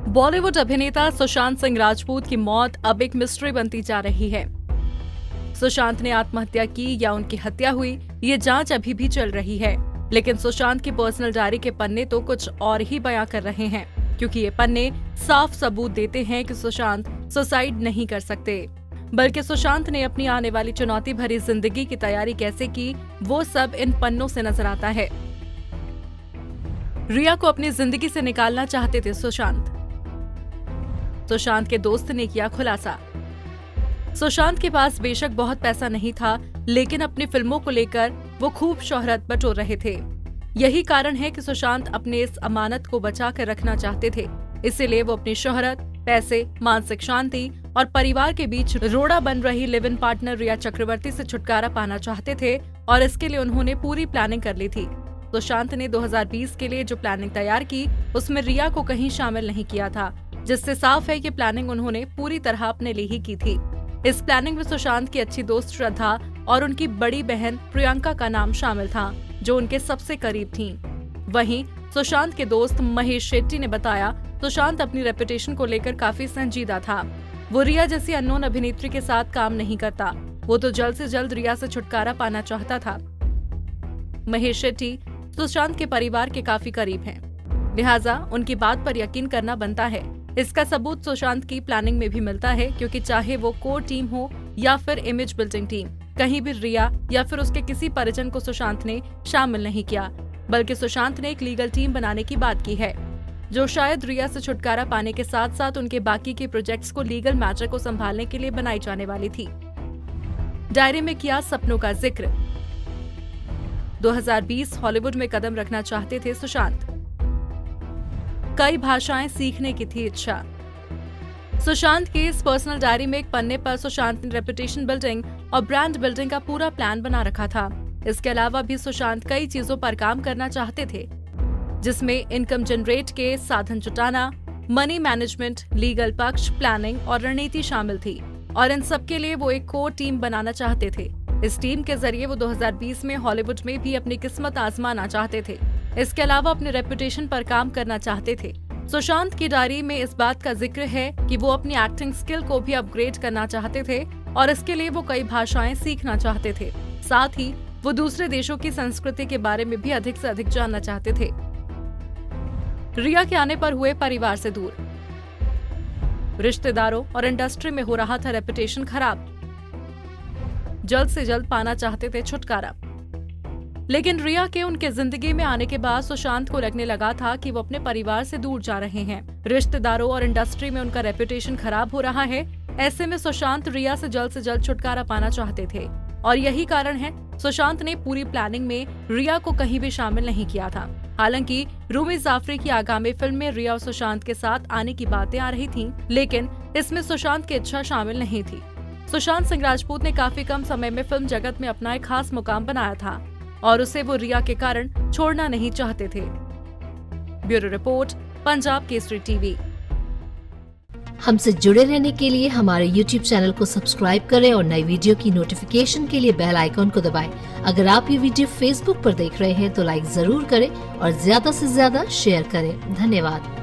बॉलीवुड अभिनेता सुशांत सिंह राजपूत की मौत अब एक मिस्ट्री बनती जा रही है। सुशांत ने आत्महत्या की या उनकी हत्या हुई, ये जांच अभी भी चल रही है। लेकिन सुशांत की पर्सनल डायरी के पन्ने तो कुछ और ही बयां कर रहे हैं, क्योंकि ये पन्ने साफ सबूत देते हैं कि सुशांत सुसाइड नहीं कर सकते, बल्कि सुशांत ने अपनी आने वाली चुनौती भरी जिंदगी की तैयारी कैसे की, वो सब इन पन्नों से नजर आता है। रिया को अपनी जिंदगी से निकालना चाहते थे सुशांत के दोस्त ने किया खुलासा। सुशांत के पास बेशक बहुत पैसा नहीं था, लेकिन अपनी फिल्मों को लेकर वो खूब शोहरत बटोर रहे थे। यही कारण है कि सुशांत अपने इस अमानत को बचा कर रखना चाहते थे। इसीलिए वो अपनी शोहरत, पैसे, मानसिक शांति और परिवार के बीच रोड़ा बन रही लिव इन पार्टनर रिया चक्रवर्ती से छुटकारा पाना चाहते थे, और इसके लिए उन्होंने पूरी प्लानिंग कर ली थी। सुशांत ने 2020 के लिए जो प्लानिंग तैयार की, उसमें रिया को कहीं शामिल नहीं किया था, जिससे साफ है कि प्लानिंग उन्होंने पूरी तरह अपने लिए ही की थी। इस प्लानिंग में सुशांत की अच्छी दोस्त श्रद्धा और उनकी बड़ी बहन प्रियंका का नाम शामिल था, जो उनके सबसे करीब थीं। वहीं सुशांत के दोस्त महेश शेट्टी ने बताया, सुशांत अपनी रेपुटेशन को लेकर काफी संजीदा था। वो रिया जैसी अननोन अभिनेत्री के साथ काम नहीं करता, वो तो जल्द से जल्द रिया से छुटकारा पाना चाहता था। महेश शेट्टी सुशांत के परिवार के काफी करीब हैं, लिहाजा उनकी बात पर यकीन करना बनता है। इसका सबूत सुशांत की प्लानिंग में भी मिलता है, क्योंकि चाहे वो कोर टीम हो या फिर इमेज बिल्डिंग टीम, कहीं भी रिया या फिर उसके किसी परिजन को सुशांत ने शामिल नहीं किया, बल्कि सुशांत ने एक लीगल टीम बनाने की बात की है, जो शायद रिया से छुटकारा पाने के साथ साथ उनके बाकी के प्रोजेक्ट्स को लीगल मैटर को संभालने के लिए बनाई जाने वाली थी। डायरी में किया सपनों का जिक्र। 2020 हॉलीवुड में कदम रखना चाहते थे सुशांत। कई भाषाएं सीखने की थी इच्छा। सुशांत की इस पर्सनल डायरी में एक पन्ने पर सुशांत ने रेपुटेशन बिल्डिंग और ब्रांड बिल्डिंग का पूरा प्लान बना रखा था। इसके अलावा भी सुशांत कई चीजों पर काम करना चाहते थे, जिसमें इनकम जनरेट के साधन जुटाना, मनी मैनेजमेंट, लीगल पक्ष, प्लानिंग और रणनीति शामिल थी। और इन सब के लिए वो एक कोर टीम बनाना चाहते थे। इस टीम के जरिए वो 2020 में हॉलीवुड में भी अपनी किस्मत आजमाना चाहते थे। इसके अलावा अपने रेपुटेशन पर काम करना चाहते थे। सुशांत की डायरी में इस बात का जिक्र है कि वो अपनी एक्टिंग स्किल को भी अपग्रेड करना चाहते थे, और इसके लिए वो कई भाषाएं सीखना चाहते थे। साथ ही वो दूसरे देशों की संस्कृति के बारे में भी अधिक से अधिक जानना चाहते थे। रिया के आने पर हुए परिवार से दूर। रिश्तेदारों और इंडस्ट्री में हो रहा था रेपुटेशन खराब। जल्द से जल्द पाना चाहते थे छुटकारा। लेकिन रिया के उनके जिंदगी में आने के बाद सुशांत को लगने लगा था कि वो अपने परिवार से दूर जा रहे हैं। रिश्तेदारों और इंडस्ट्री में उनका रेपुटेशन खराब हो रहा है। ऐसे में सुशांत रिया से जल्द छुटकारा पाना चाहते थे, और यही कारण है सुशांत ने पूरी प्लानिंग में रिया को कहीं भी शामिल नहीं किया था। हालांकि रूमी जाफरी की आगामी फिल्म में रिया और सुशांत के साथ आने की बातें आ रही थीं, लेकिन इसमें सुशांत की इच्छा शामिल नहीं थी। सुशांत सिंह राजपूत ने काफी कम समय में फिल्म जगत में अपना एक खास मुकाम बनाया था, और उसे वो रिया के कारण छोड़ना नहीं चाहते थे। Bureau report, Punjab Kesari TV. हमसे जुड़े रहने के लिए हमारे YouTube चैनल को सब्सक्राइब करें और नई वीडियो की नोटिफिकेशन के लिए बेल आइकॉन को दबाएं। अगर आप ये वीडियो Facebook पर देख रहे हैं तो लाइक जरूर करें और ज्यादा से ज्यादा शेयर करें। धन्यवाद।